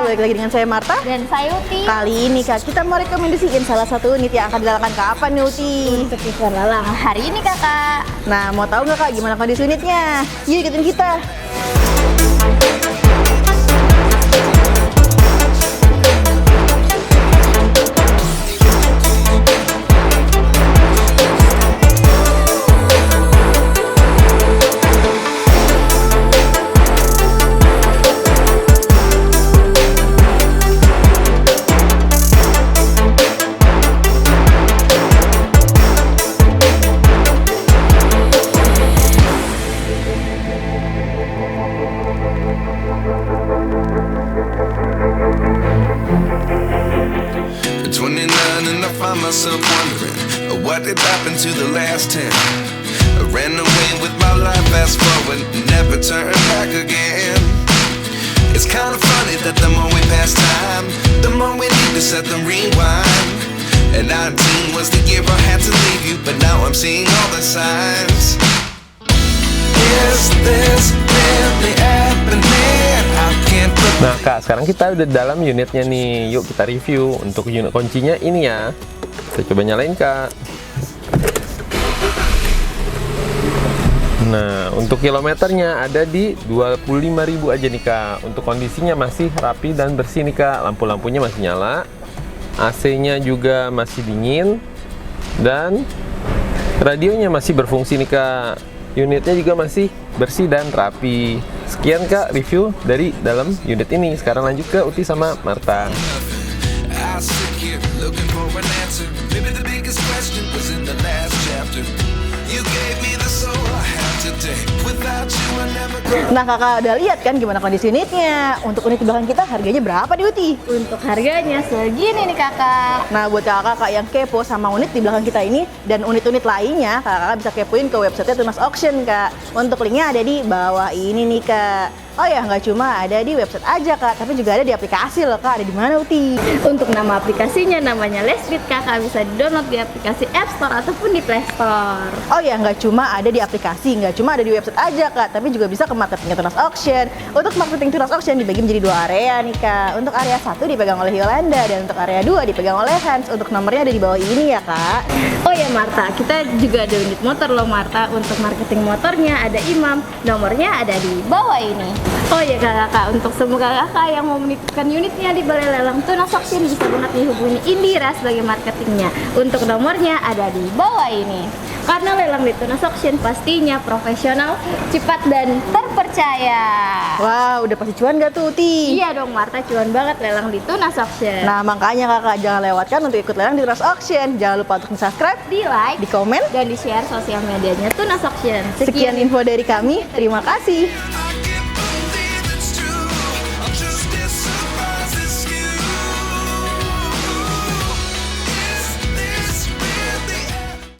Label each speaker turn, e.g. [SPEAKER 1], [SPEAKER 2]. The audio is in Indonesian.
[SPEAKER 1] balik lagi dengan saya Marta
[SPEAKER 2] dan saya Uti.
[SPEAKER 1] Kali ini Kak, kita mau rekomendasiin salah satu unit yang akan dilelang kapan nih Uti?
[SPEAKER 2] Untuk event lelang hari ini Kakak.
[SPEAKER 1] Nah, mau tahu nggak Kak gimana kondisi unitnya? Yuk ikutin kita.
[SPEAKER 3] Myself wondering what did happen to the last 10. I ran away with my life, fast forward, never turn back again. It's kind of funny that the more we pass time, the more we need to set the rewind. And 19 was the year I had to leave you, but now I'm seeing all the signs. Is this really happening? I can't.
[SPEAKER 4] Nah Kak, sekarang kita udah dalam unitnya nih. Yuk kita review. Untuk unit kuncinya ini ya. Kita coba nyalain Kak. Nah, untuk kilometernya ada di 25.000 aja nih Kak. Untuk kondisinya masih rapi dan bersih nih Kak. Lampu-lampunya masih nyala, AC-nya juga masih dingin, dan radionya masih berfungsi nih Kak. Unitnya juga masih bersih dan rapi. Sekian Kak review dari dalam unit ini. Sekarang lanjut ke Uti sama Marta.
[SPEAKER 1] Nah kakak udah lihat kan gimana kondisi unitnya. Untuk unit di belakang kita harganya berapa nih Uti?
[SPEAKER 2] Untuk harganya segini nih Kakak.
[SPEAKER 1] Nah buat kakak yang kepo sama unit di belakang kita ini dan unit-unit lainnya, kakak bisa kepoin ke website Tunas Auction Kak. Untuk linknya ada di bawah ini nih Kak. Oh ya, nggak cuma ada di website aja Kak, tapi juga ada di aplikasi loh Kak. Ada di mana Uti?
[SPEAKER 2] Untuk nama aplikasinya namanya Lestreet Kakak, bisa di-download di aplikasi App Store ataupun di Play Store.
[SPEAKER 1] Oh ya, nggak cuma ada di aplikasi, nggak cuma ada di website aja Kak, tapi juga bisa ke marketing Tunas Auction. Untuk marketing Tunas Auction dibagi menjadi 2 area nih Kak. Untuk area 1 dipegang oleh Yolanda dan untuk area 2 dipegang oleh Hans. Untuk nomornya ada di bawah ini ya Kak.
[SPEAKER 2] Oh ya Marta, kita juga ada unit motor loh Marta. Untuk marketing motornya ada Imam, nomornya ada di bawah ini. Oh ya kakak, untuk semua kakak yang mau menitipkan unitnya di Balai Lelang Tunas Auction bisa banget dihubungi Indira sebagai marketingnya. Untuk nomornya ada di bawah ini. Karena lelang di Tunas Auction pastinya profesional, cepat dan terpercaya.
[SPEAKER 1] Wow, udah pasti cuan gak tuh Uti?
[SPEAKER 2] Iya dong Marta, cuan banget lelang di Tunas Auction.
[SPEAKER 1] Nah makanya kakak jangan lewatkan untuk ikut lelang di Tunas Auction. Jangan lupa untuk subscribe,
[SPEAKER 2] di like,
[SPEAKER 1] di komen,
[SPEAKER 2] dan di share sosial medianya Tunas Auction.
[SPEAKER 1] Sekian info dari kami, terima kasih.